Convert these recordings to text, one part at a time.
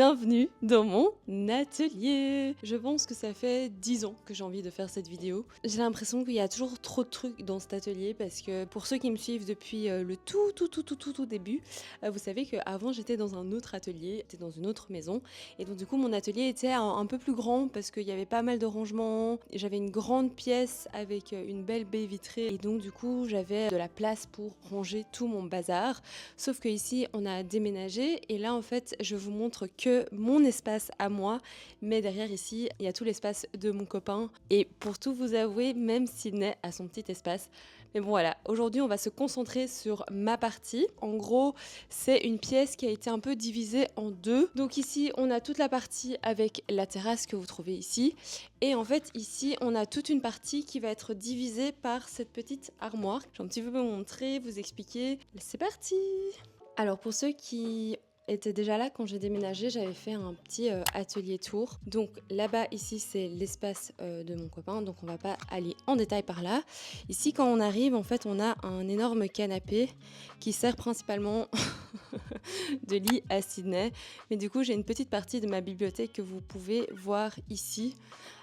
bienvenue dans mon atelier. Je pense que ça fait 10 ans que j'ai envie de faire cette vidéo. J'ai l'impression qu'il y a toujours trop de trucs dans cet atelier parce que pour ceux qui me suivent depuis le tout début, vous savez qu'avant j'étais dans un autre atelier, j'étais dans une autre maison et donc du coup mon atelier était un peu plus grand parce qu'il y avait pas mal de rangements. J'avais une grande pièce avec une belle baie vitrée et donc du coup j'avais de la place pour ranger tout mon bazar. Sauf que ici on a déménagé et là en fait je vous montre que mon espace à moi, mais derrière ici il y a tout l'espace de mon copain et pour tout vous avouer, même s'il n'est à son petit espace. Mais bon voilà, aujourd'hui on va se concentrer sur ma partie. En gros c'est une pièce qui a été un peu divisée en deux. Donc ici on a toute la partie avec la terrasse que vous trouvez ici et en fait ici on a toute une partie qui va être divisée par cette petite armoire. Je vais un petit peu vous montrer, vous expliquer. C'est parti! Alors pour ceux qui étaient déjà là quand j'ai déménagé, j'avais fait un petit atelier tour. Donc là-bas ici c'est l'espace de mon copain, donc on va pas aller en détail par là. Ici quand on arrive en fait on a un énorme canapé qui sert principalement de lit à Sydney. Mais du coup j'ai une petite partie de ma bibliothèque que vous pouvez voir ici.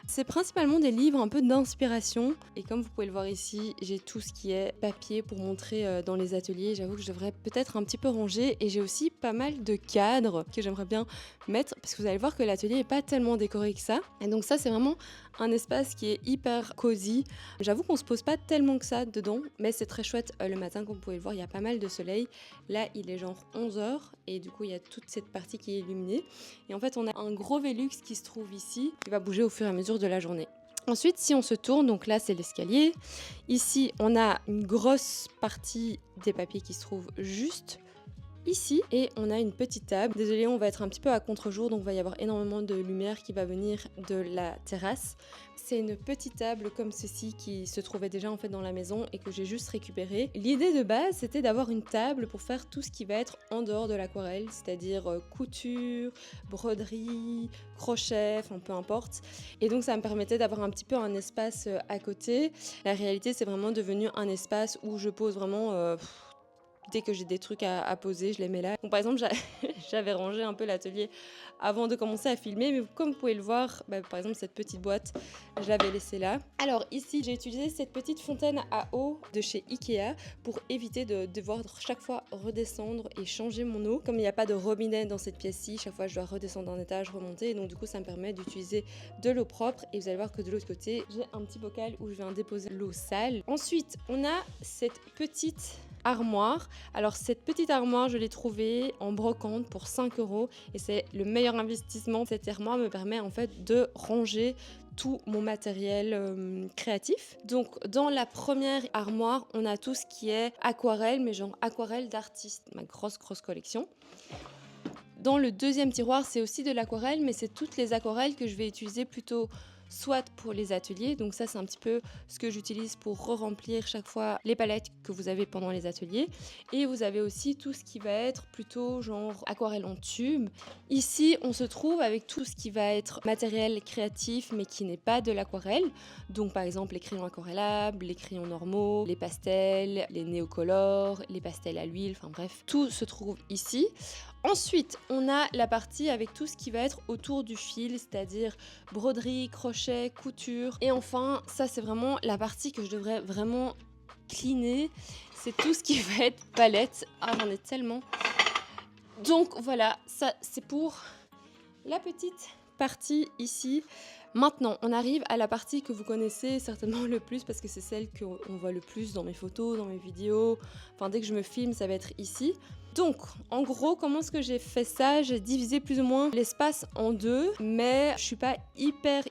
C'est principalement des livres un peu d'inspiration et comme vous pouvez le voir ici, j'ai tout ce qui est papier pour montrer dans les ateliers. J'avoue que je devrais peut-être un petit peu ranger et j'ai aussi pas mal de cadres que j'aimerais bien mettre parce que vous allez voir que l'atelier n'est pas tellement décoré que ça. Et donc ça c'est vraiment un espace qui est hyper cosy. J'avoue qu'on se pose pas tellement que ça dedans, mais c'est très chouette le matin comme vous pouvez le voir, il y a pas mal de soleil. Là il est genre 11h et du coup il y a toute cette partie qui est illuminée. Et en fait on a un gros Velux qui se trouve ici, qui va bouger au fur et à mesure de la journée. Ensuite, si on se tourne, donc là c'est l'escalier. Ici, on a une grosse partie des papiers qui se trouvent juste ici et on a une petite table. Désolée, on va être un petit peu à contre-jour, donc il va y avoir énormément de lumière qui va venir de la terrasse. C'est une petite table comme ceci qui se trouvait déjà en fait dans la maison et que j'ai juste récupérée. L'idée de base, c'était d'avoir une table pour faire tout ce qui va être en dehors de l'aquarelle, c'est-à-dire couture, broderie, crochet, enfin peu importe. Et donc ça me permettait d'avoir un petit peu un espace à côté. La réalité, c'est vraiment devenu un espace où je pose vraiment dès que j'ai des trucs à poser, je les mets là. Donc, par exemple, j'avais rangé un peu l'atelier avant de commencer à filmer, mais comme vous pouvez le voir, par exemple, cette petite boîte, je l'avais laissée là. Alors ici, j'ai utilisé cette petite fontaine à eau de chez Ikea pour éviter de devoir chaque fois redescendre et changer mon eau. Comme il n'y a pas de robinet dans cette pièce-ci, chaque fois je dois redescendre d'un étage, remonter, et donc du coup ça me permet d'utiliser de l'eau propre. Et vous allez voir que de l'autre côté, j'ai un petit bocal où je viens déposer l'eau sale. Ensuite, on a cette petite armoire. Alors cette petite armoire, je l'ai trouvée en brocante pour 5 € et c'est le meilleur investissement. Cette armoire me permet en fait de ranger tout mon matériel créatif. Donc dans la première armoire, on a tout ce qui est aquarelle, mais genre aquarelle d'artiste, ma grosse collection. Dans le deuxième tiroir, c'est aussi de l'aquarelle, mais c'est toutes les aquarelles que je vais utiliser plutôt soit pour les ateliers, donc ça c'est un petit peu ce que j'utilise pour re-remplir chaque fois les palettes que vous avez pendant les ateliers. Et vous avez aussi tout ce qui va être plutôt genre aquarelle en tube. Ici on se trouve avec tout ce qui va être matériel créatif mais qui n'est pas de l'aquarelle, donc par exemple les crayons aquarellables, les crayons normaux, les pastels, les néocolores, les pastels à l'huile, enfin bref, tout se trouve ici. Ensuite, on a la partie avec tout ce qui va être autour du fil, c'est-à-dire broderie, crochet, couture. Et enfin, ça c'est vraiment la partie que je devrais vraiment cleaner. C'est tout ce qui va être palette. Ah, j'en ai tellement. Donc voilà, ça c'est pour la petite partie ici. Maintenant, on arrive à la partie que vous connaissez certainement le plus parce que c'est celle qu'on voit le plus dans mes photos, dans mes vidéos. Enfin, dès que je me filme, ça va être ici. Donc, en gros, comment est-ce que j'ai fait ça? J'ai divisé plus ou moins l'espace en deux, mais je suis pas hyper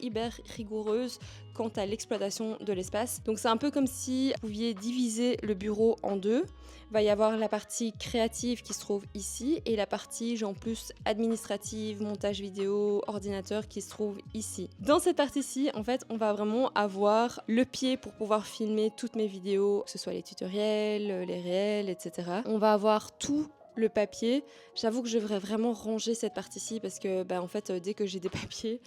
rigoureuse quant à l'exploitation de l'espace. Donc, c'est un peu comme si vous pouviez diviser le bureau en deux. Il va y avoir la partie créative qui se trouve ici et la partie genre plus administrative, montage vidéo, ordinateur qui se trouve ici. Dans cette partie-ci, en fait, on va vraiment avoir le pied pour pouvoir filmer toutes mes vidéos, que ce soit les tutoriels, les réels, etc. On va avoir tout le papier. J'avoue que je devrais vraiment ranger cette partie-ci parce que en fait dès que j'ai des papiers,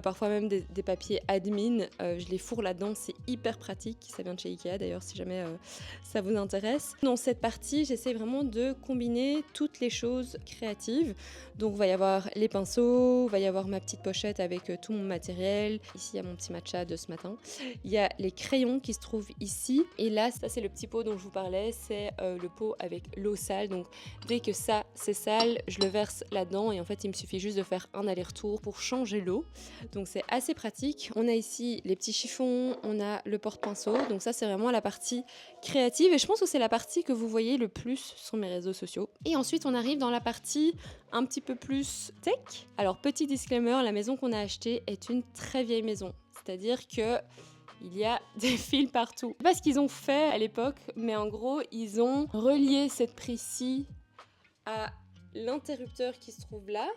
parfois même des papiers admin, je les fourre là-dedans, c'est hyper pratique. Ça vient de chez Ikea d'ailleurs si jamais ça vous intéresse. Dans cette partie, j'essaie vraiment de combiner toutes les choses créatives. Donc il va y avoir les pinceaux, il va y avoir ma petite pochette avec tout mon matériel. Ici il y a mon petit matcha de ce matin. Il y a les crayons qui se trouvent ici. Et là, ça c'est le petit pot dont je vous parlais, c'est le pot avec l'eau sale. Donc dès que ça c'est sale, je le verse là-dedans et en fait il me suffit juste de faire un aller-retour pour changer l'eau. Donc c'est assez pratique. On a ici les petits chiffons, on a le porte-pinceau. Donc ça c'est vraiment la partie créative et je pense que c'est la partie que vous voyez le plus sur mes réseaux sociaux. Et ensuite on arrive dans la partie un petit peu plus tech. Alors petit disclaimer, la maison qu'on a achetée est une très vieille maison. C'est-à-dire que il y a des fils partout. Je sais pas ce qu'ils ont fait à l'époque, mais en gros, ils ont relié cette prise-ci à l'interrupteur qui se trouve là.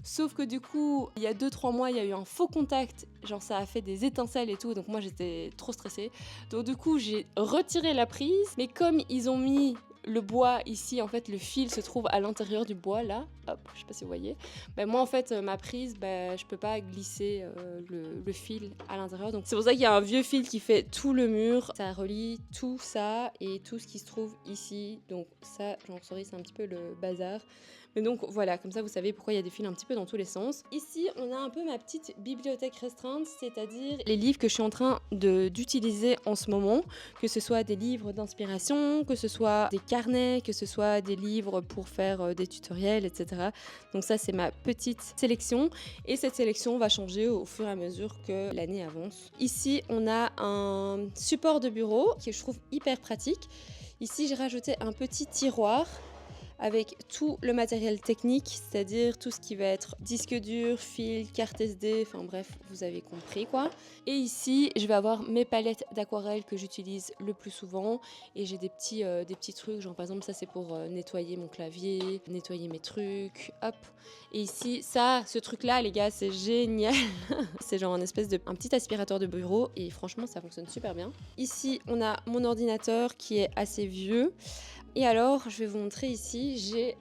Sauf que du coup, il y a 2-3 mois, il y a eu un faux contact. Genre ça a fait des étincelles et tout, donc moi j'étais trop stressée. Donc du coup, j'ai retiré la prise. Mais comme ils ont mis le bois ici, en fait le fil se trouve à l'intérieur du bois là, hop, je sais pas si vous voyez. Moi en fait ma prise, je peux pas glisser le fil à l'intérieur, donc c'est pour ça qu'il y a un vieux fil qui fait tout le mur. Ça relie tout ça et tout ce qui se trouve ici, donc ça, j'en sorry, c'est un petit peu le bazar. Mais donc voilà, comme ça vous savez pourquoi il y a des fils un petit peu dans tous les sens. Ici on a un peu ma petite bibliothèque restreinte, c'est-à-dire les livres que je suis en train d'utiliser en ce moment, que ce soit des livres d'inspiration, que ce soit des carnets, que ce soit des livres pour faire des tutoriels, etc. Donc ça c'est ma petite sélection et cette sélection va changer au fur et à mesure que l'année avance. Ici on a un support de bureau qui je trouve hyper pratique. Ici j'ai rajouté un petit tiroir avec tout le matériel technique, c'est-à-dire tout ce qui va être disque dur, fil, carte SD, enfin bref, vous avez compris quoi. Et ici, je vais avoir mes palettes d'aquarelle que j'utilise le plus souvent et j'ai des petits trucs, genre par exemple ça c'est pour nettoyer mon clavier, nettoyer mes trucs, hop. Et ici, ce truc-là les gars, c'est génial. C'est genre un petit aspirateur de bureau et franchement ça fonctionne super bien. Ici, on a mon ordinateur qui est assez vieux. Et alors, je vais vous montrer ici,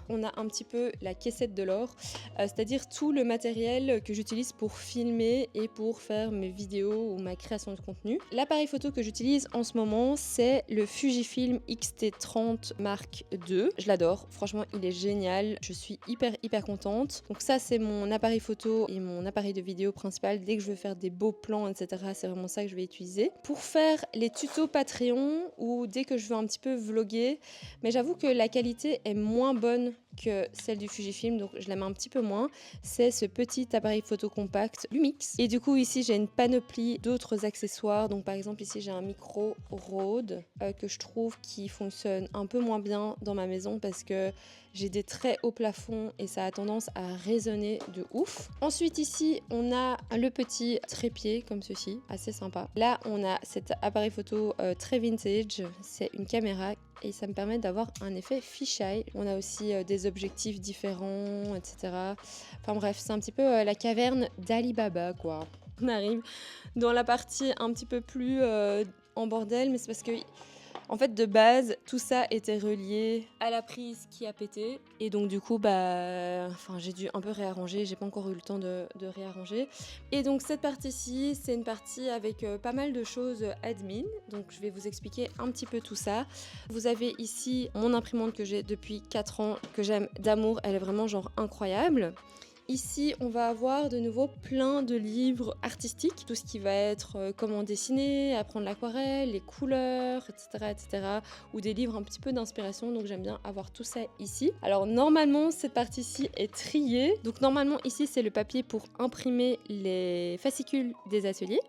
on a un petit peu la caissette de l'or, c'est-à-dire tout le matériel que j'utilise pour filmer et pour faire mes vidéos ou ma création de contenu. L'appareil photo que j'utilise en ce moment, c'est le Fujifilm X-T30 Mark II. Je l'adore, franchement, il est génial. Je suis hyper contente. Donc ça, c'est mon appareil photo et mon appareil de vidéo principal. Dès que je veux faire des beaux plans, etc., c'est vraiment ça que je vais utiliser. Pour faire les tutos Patreon ou dès que je veux un petit peu vlogger, mais j'avoue que la qualité est moins bonne que celle du Fujifilm, donc je la mets un petit peu moins. C'est ce petit appareil photo compact Lumix. Et du coup ici j'ai une panoplie d'autres accessoires. Donc par exemple ici j'ai un micro Rode que je trouve qui fonctionne un peu moins bien dans ma maison parce que j'ai des très hauts plafonds et ça a tendance à résonner de ouf. Ensuite ici on a le petit trépied comme ceci, assez sympa. Là on a cet appareil photo très vintage, c'est une caméra et ça me permet d'avoir un effet fisheye. On a aussi des objectifs différents, etc. Enfin bref, c'est un petit peu la caverne d'Ali Baba quoi. On arrive dans la partie un petit peu plus en bordel, mais c'est parce que en fait, de base, tout ça était relié à la prise qui a pété. Et donc, du coup, j'ai dû un peu réarranger. J'ai pas encore eu le temps de réarranger. Et donc, cette partie-ci, c'est une partie avec pas mal de choses admin. Donc, je vais vous expliquer un petit peu tout ça. Vous avez ici mon imprimante que j'ai depuis 4 ans, que j'aime d'amour. Elle est vraiment genre incroyable. Ici, on va avoir de nouveau plein de livres artistiques, tout ce qui va être comment dessiner, apprendre l'aquarelle, les couleurs, etc., ou des livres un petit peu d'inspiration, donc j'aime bien avoir tout ça ici. Alors normalement, cette partie-ci est triée, donc normalement ici c'est le papier pour imprimer les fascicules des ateliers.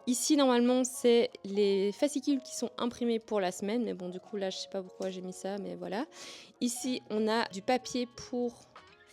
Ici normalement c'est les fascicules qui sont imprimés pour la semaine, mais bon du coup là je sais pas pourquoi j'ai mis ça, mais voilà. Ici on a du papier pour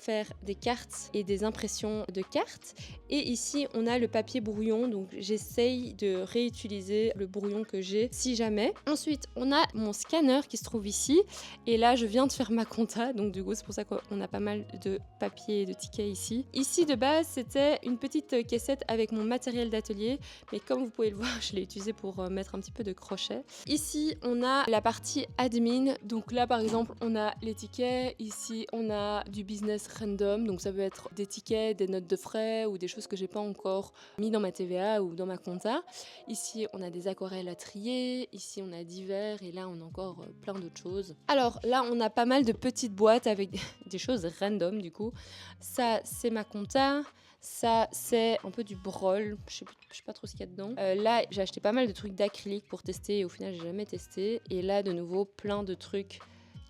faire des cartes et des impressions de cartes. Et ici, on a le papier brouillon, donc j'essaye de réutiliser le brouillon que j'ai si jamais. Ensuite, on a mon scanner qui se trouve ici. Et là, je viens de faire ma compta, donc du coup, c'est pour ça qu'on a pas mal de papier et de tickets ici. Ici, de base, c'était une petite caissette avec mon matériel d'atelier, mais comme vous pouvez le voir, je l'ai utilisé pour mettre un petit peu de crochet. Ici, on a la partie admin, donc là, par exemple, on a les tickets. Ici, on a du business random, donc ça peut être des tickets, des notes de frais ou des choses que j'ai pas encore mis dans ma TVA ou dans ma compta. Ici, on a des aquarelles à trier. Ici, on a divers et là, on a encore plein d'autres choses. Alors là, on a pas mal de petites boîtes avec des choses random du coup. Ça, c'est ma compta. Ça, c'est un peu du brol. Je sais pas trop ce qu'il y a dedans. Là, j'ai acheté pas mal de trucs d'acrylique pour tester et au final, j'ai jamais testé. Et là, de nouveau, plein de trucs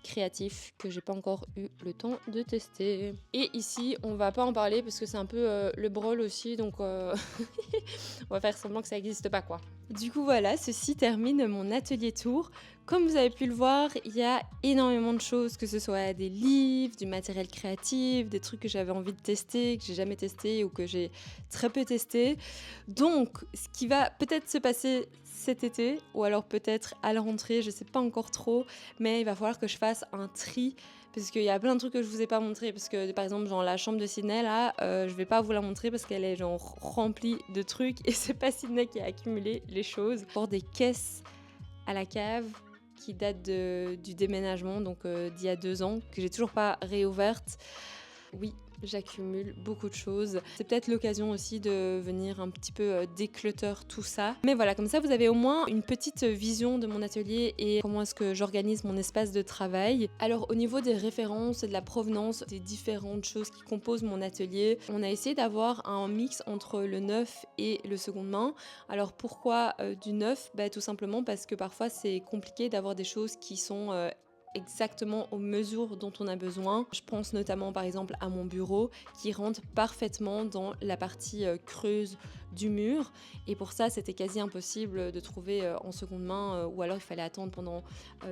créatifs que j'ai pas encore eu le temps de tester. Et ici, on va pas en parler parce que c'est un peu le brol aussi, donc on va faire semblant que ça n'existe pas quoi. Du coup voilà, ceci termine mon atelier tour. Comme vous avez pu le voir, il y a énormément de choses, que ce soit des livres, du matériel créatif, des trucs que j'avais envie de tester, que j'ai jamais testé ou que j'ai très peu testé. Donc, ce qui va peut-être se passer cet été, ou alors peut-être à la rentrée, je sais pas encore trop, mais il va falloir que je fasse un tri parce qu'il y a plein de trucs que je vous ai pas montré parce que par exemple genre la chambre de Sydney là je vais pas vous la montrer parce qu'elle est genre remplie de trucs et c'est pas Sydney qui a accumulé les choses. Pour des caisses à la cave qui datent du déménagement donc d'il y a 2 ans que j'ai toujours pas réouverte. Oui, j'accumule beaucoup de choses. C'est peut-être l'occasion aussi de venir un petit peu déclutter tout ça. Mais voilà, comme ça vous avez au moins une petite vision de mon atelier et comment est-ce que j'organise mon espace de travail. Alors au niveau des références et de la provenance des différentes choses qui composent mon atelier, on a essayé d'avoir un mix entre le neuf et le seconde main. Alors pourquoi du neuf ? Tout simplement parce que parfois c'est compliqué d'avoir des choses qui sont exactement aux mesures dont on a besoin. Je pense notamment par exemple à mon bureau qui rentre parfaitement dans la partie creuse du mur et pour ça c'était quasi impossible de trouver en seconde main ou alors il fallait attendre pendant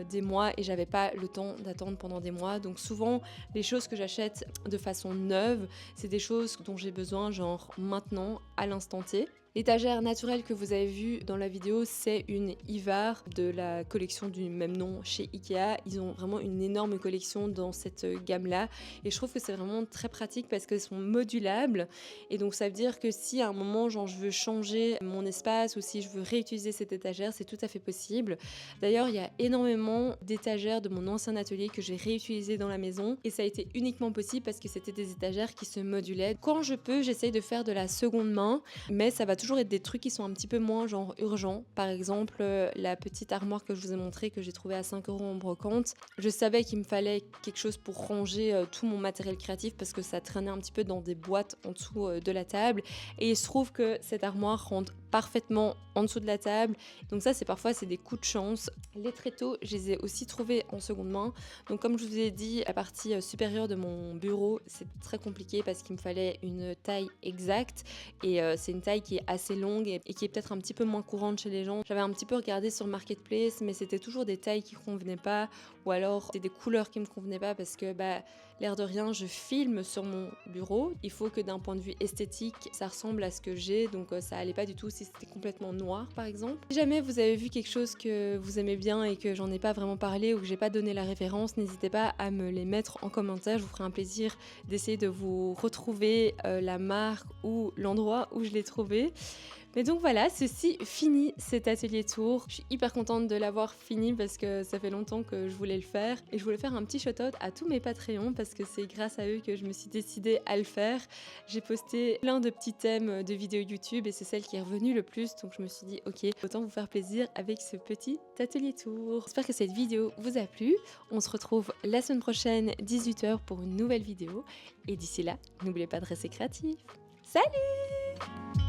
des mois et j'avais pas le temps d'attendre pendant des mois. Donc souvent les choses que j'achète de façon neuve c'est des choses dont j'ai besoin genre maintenant à l'instant T. L'étagère naturelle que vous avez vue dans la vidéo, c'est une Ivar de la collection du même nom chez Ikea. Ils ont vraiment une énorme collection dans cette gamme-là et je trouve que c'est vraiment très pratique parce qu'elles sont modulables et donc ça veut dire que si à un moment genre je veux changer mon espace ou si je veux réutiliser cette étagère, c'est tout à fait possible. D'ailleurs, il y a énormément d'étagères de mon ancien atelier que j'ai réutilisées dans la maison et ça a été uniquement possible parce que c'était des étagères qui se modulaient. Quand je peux, j'essaye de faire de la seconde main, mais ça va toujours être des trucs qui sont un petit peu moins genre urgents. Par exemple, la petite armoire que je vous ai montrée que j'ai trouvée à 5 € en brocante. Je savais qu'il me fallait quelque chose pour ranger tout mon matériel créatif parce que ça traînait un petit peu dans des boîtes en dessous de la table. Et il se trouve que cette armoire rentre parfaitement en dessous de la table. Donc ça, parfois, c'est des coups de chance. Les tréteaux, je les ai aussi trouvés en seconde main. Donc comme je vous ai dit, la partie supérieure de mon bureau, c'est très compliqué parce qu'il me fallait une taille exacte. Et c'est une taille qui est assez longue et qui est peut-être un petit peu moins courante chez les gens. J'avais un petit peu regardé sur Marketplace, mais c'était toujours des tailles qui convenaient pas. Ou alors, c'était des couleurs qui me convenaient pas parce que, l'air de rien, je filme sur mon bureau. Il faut que d'un point de vue esthétique, ça ressemble à ce que j'ai. Donc ça allait pas du tout si c'était complètement noir, par exemple. Si jamais vous avez vu quelque chose que vous aimez bien et que j'en ai pas vraiment parlé ou que j'ai pas donné la référence, n'hésitez pas à me les mettre en commentaire. Je vous ferai un plaisir d'essayer de vous retrouver la marque ou l'endroit où je l'ai trouvé. Mais donc voilà, ceci finit cet atelier tour. Je suis hyper contente de l'avoir fini parce que ça fait longtemps que je voulais le faire. Et je voulais faire un petit shout-out à tous mes Patreons parce que c'est grâce à eux que je me suis décidée à le faire. J'ai posté plein de petits thèmes de vidéos YouTube et c'est celle qui est revenue le plus. Donc je me suis dit, ok, autant vous faire plaisir avec ce petit atelier tour. J'espère que cette vidéo vous a plu. On se retrouve la semaine prochaine, 18 h pour une nouvelle vidéo. Et d'ici là, n'oubliez pas de rester créatif. Salut!